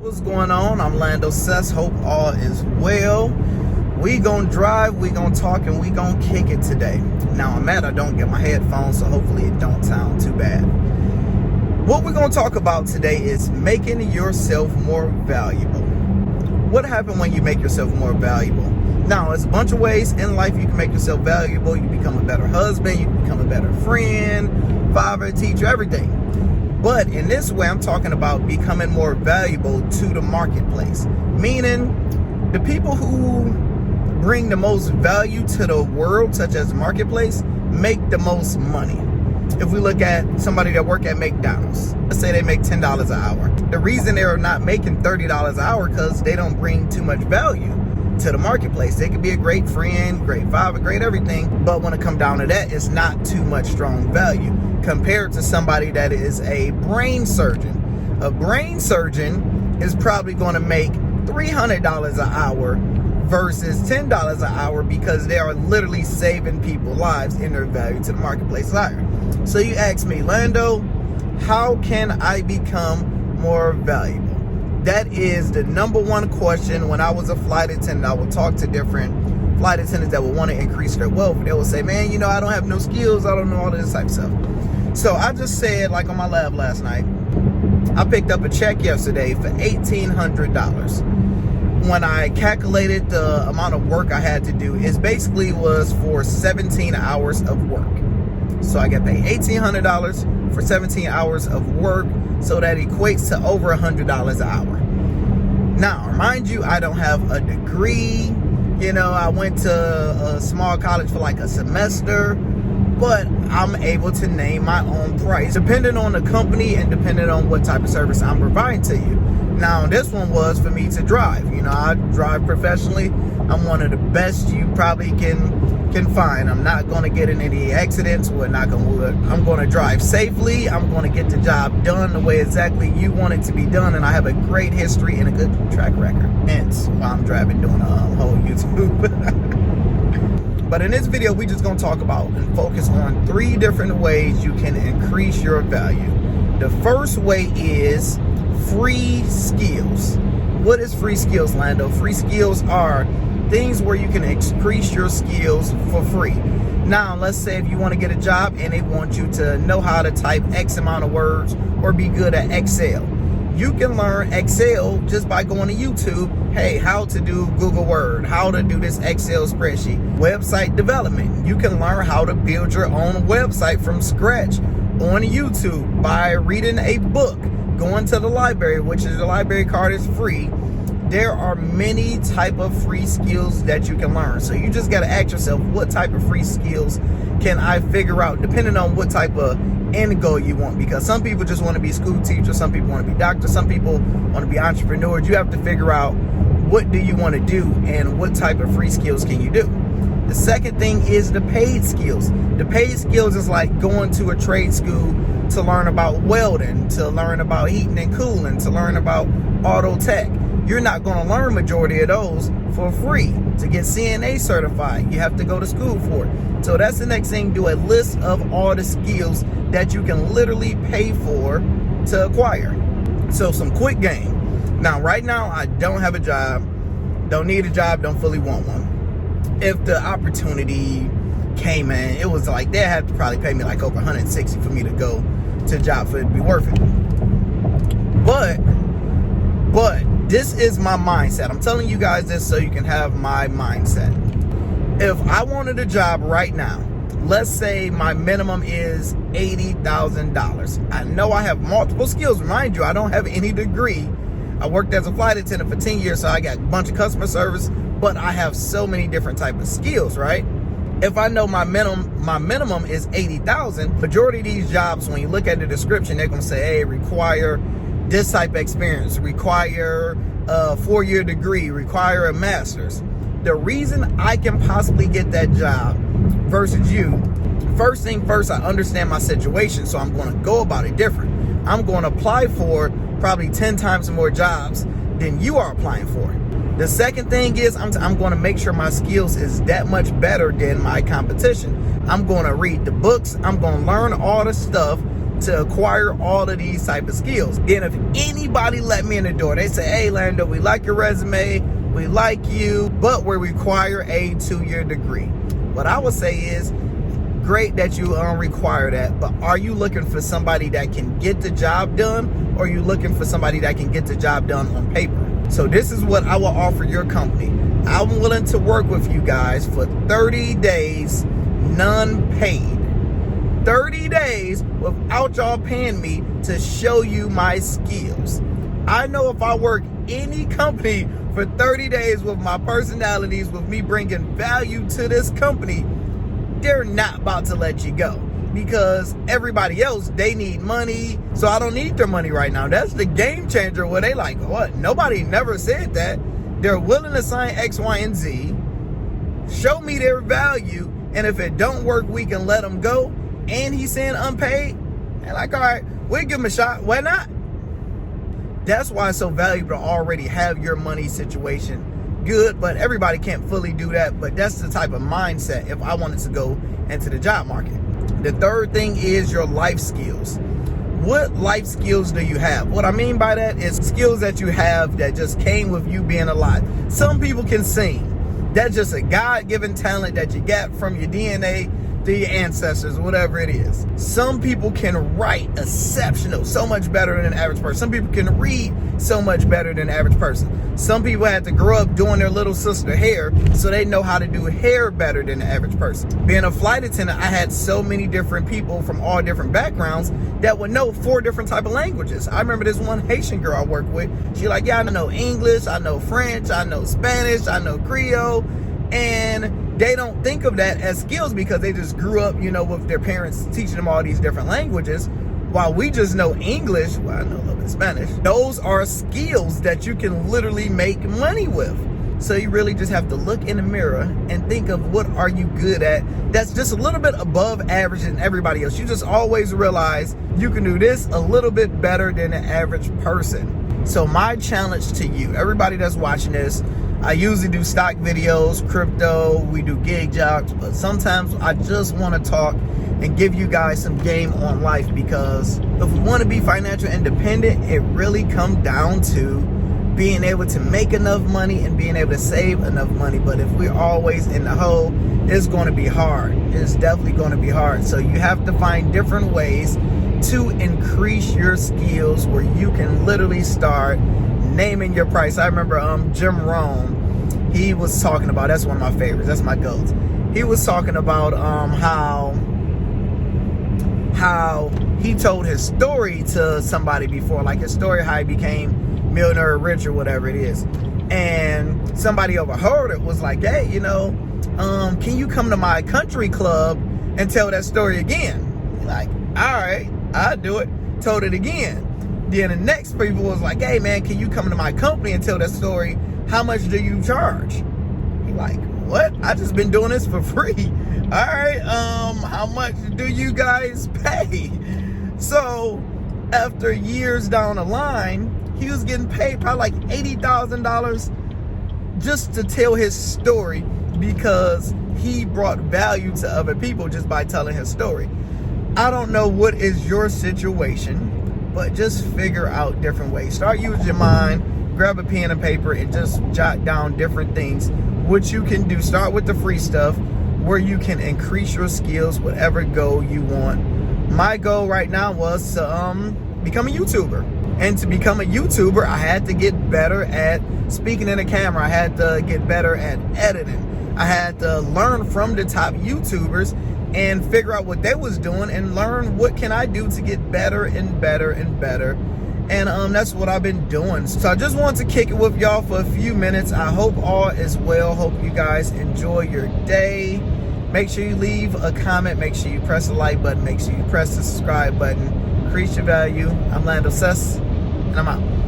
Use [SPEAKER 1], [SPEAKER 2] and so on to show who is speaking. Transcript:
[SPEAKER 1] What's going on? I'm Lando. Hope all is well. We gonna drive, we gonna talk, and we gonna kick it today. Now I'm mad I don't get my headphones, so hopefully it don't sound too bad. What we're gonna talk about today is making yourself more valuable. What happens when you make yourself more valuable? Now, there's a bunch of ways in life you can make yourself valuable. You can become a better husband, you can become a better friend, father, teacher, everything. But in this way, I'm talking about becoming more valuable to the marketplace. Meaning, the people who bring the most value to the world, such as the marketplace, make the most money. If we look at somebody that work at McDonald's, let's say they make $10 an hour. The reason they're not making $30 an hour because they don't bring too much value to the marketplace. They could be a great friend, great father, great everything, but when it comes down to that, it's not too much strong value compared to somebody that is a brain surgeon. A brain surgeon is probably going to make $300 an hour versus $10 an hour because they are literally saving people's lives and their value to the marketplace higher. So you ask me, Lando, how can I become more valuable? That is the number one question. When I was a flight attendant, I would talk to different flight attendants that would want to increase their wealth. They would say, man, you know, I don't have no skills. I don't know all this type of stuff. So I just said, like on my lab last night, I picked up a check yesterday for $1,800. When I calculated the amount of work I had to do, it basically was for 17 hours of work. So I get paid $1,800 for 17 hours of work. So that equates to over $100 an hour. Now, mind you, I don't have a degree. You know, I went to a small college for like a semester, but I'm able to name my own price depending on the company and depending on what type of service I'm providing to you. Now, this one was for me to drive. You know, I drive professionally. I'm one of the best you probably can find. I'm not going to get in any accidents. I'm going to drive safely. I'm going to get the job done the way exactly you want it to be done. And I have a great history and a good track record. Hence why I'm driving, doing a whole YouTube. But in this video, we're just going to talk about and focus on 3 different ways you can increase your value. The first way is free skills. What is free skills, Lando? Free skills are things where you can increase your skills for free. Now, let's say if you want to get a job and they want you to know how to type X amount of words or be good at Excel. You can learn Excel just by going to YouTube. Hey, how to do Google Word, how to do this Excel spreadsheet. Website development. You can learn how to build your own website from scratch on YouTube by reading a book, going to the library, which is the library card is free. There are many type of free skills that you can learn. So you just got to ask yourself, what type of free skills can I figure out depending on what type of end goal you want? Because some people just want to be school teachers, some people want to be doctors, some people want to be entrepreneurs. You have to figure out what do you want to do and what type of free skills can you do. The second thing is the paid skills. The paid skills is like going to a trade school to learn about welding, to learn about heating and cooling, to learn about auto tech. You're not going to learn majority of those for free. To get CNA certified, you have to go to school for it. So that's the next thing. Do a list of all the skills that you can literally pay for to acquire. So some quick game. Now, right now, I don't have a job, don't need a job, don't fully want one. If the opportunity came in, it was like they had to probably pay me like over $160 for me to go to a job for it to be worth it. But this is my mindset. I'm telling you guys this so you can have my mindset. If I wanted a job right now, let's say my minimum is $80,000. I know I have multiple skills. Mind you, I don't have any degree. I worked as a flight attendant for 10 years, so I got a bunch of customer service, but I have so many different type of skills, right? If I know my minimum is 80,000, majority of these jobs, when you look at the description, they're gonna say, hey, require this type of experience, require a 4-year degree, require a master's. The reason I can possibly get that job versus you, first thing first, I understand my situation, so I'm going to go about it different. I'm going to apply for probably 10 times more jobs than you are applying for. The second thing is I'm going to make sure my skills is that much better than my competition. I'm going to read the books. I'm going to learn all the stuff to acquire all of these type of skills. Then if anybody let me in the door, they say, hey Lando, we like your resume, we like you, but we require a 2-year degree. What I would say is, great that you require that, but are you looking for somebody that can get the job done, or are you looking for somebody that can get the job done on paper? So this is what I will offer your company. I'm willing to work with you guys for 30 days, none paid. 30 days without y'all paying me to show you my skills. I know if I work any company for 30 days with my personalities, with me bringing value to this company, they're not about to let you go, because everybody else, they need money. So I don't need their money right now. That's the game changer where they like, what? Nobody never said that. They're willing to sign X, Y, and Z, show me their value, and if it don't work, we can let them go. And he's saying unpaid. And like, all right, we'll give him a shot. Why not? That's why it's so valuable to already have your money situation good, but everybody can't fully do that. But that's the type of mindset if I wanted to go into the job market. The third thing is your life skills. What life skills do you have? What I mean by that is skills that you have that just came with you being alive. Some people can sing. That's just a God-given talent that you got from your DNA, to your ancestors, whatever it is. Some people can write exceptional, so much better than an average person. Some people can read so much better than an average person. Some people had to grow up doing their little sister hair, so they know how to do hair better than the average person. Being a flight attendant, I had so many different people from all different backgrounds that would know 4 different type of languages. I remember this one Haitian girl I worked with. She like, yeah, I know English, I know French, I know Spanish, I know Creole, and they don't think of that as skills because they just grew up, with their parents teaching them all these different languages. While we just know English, well, I know a little bit of Spanish. Those are skills that you can literally make money with. So you really just have to look in the mirror and think of what are you good at that's just a little bit above average than everybody else. You just always realize you can do this a little bit better than the average person. So my challenge to you, everybody that's watching this, I usually do stock videos, crypto, we do gig jobs, but sometimes I just want to talk and give you guys some game on life, because if we want to be financial independent, it really comes down to being able to make enough money and being able to save enough money. But if we're always in the hole, it's going to be hard. It's definitely going to be hard. So you have to find different ways to increase your skills where you can literally start naming your price. I remember Jim Rohn, he was talking about, that's one of my favorites, that's my goat. He was talking about how he told his story to somebody before, like his story how he became millionaire or rich or whatever it is. And somebody overheard it, was like, hey, can you come to my country club and tell that story again? Like, all right, I'll do it. Told it again. Then the next people was like, hey man, can you come to my company and tell that story? How much do you charge? He like, what? I just been doing this for free. All right, how much do you guys pay? So after years down the line, he was getting paid probably like $80,000 just to tell his story, because he brought value to other people just by telling his story. I don't know what is your situation, but just figure out different ways. Start using your mind, grab a pen and paper, and just jot down different things, what you can do. Start with the free stuff where you can increase your skills, whatever goal you want. My goal right now was to become a YouTuber. And to become a YouTuber, I had to get better at speaking in the camera. I had to get better at editing. I had to learn from the top YouTubers and figure out what they was doing and learn what can I do to get better and better and better. And that's what I've been doing. So I just want to kick it with y'all for a few minutes. I hope all is well. Hope you guys enjoy your day. Make sure you leave a comment. Make sure you press the like button. Make sure you press the subscribe button. Increase your value. I'm Lando and I'm out.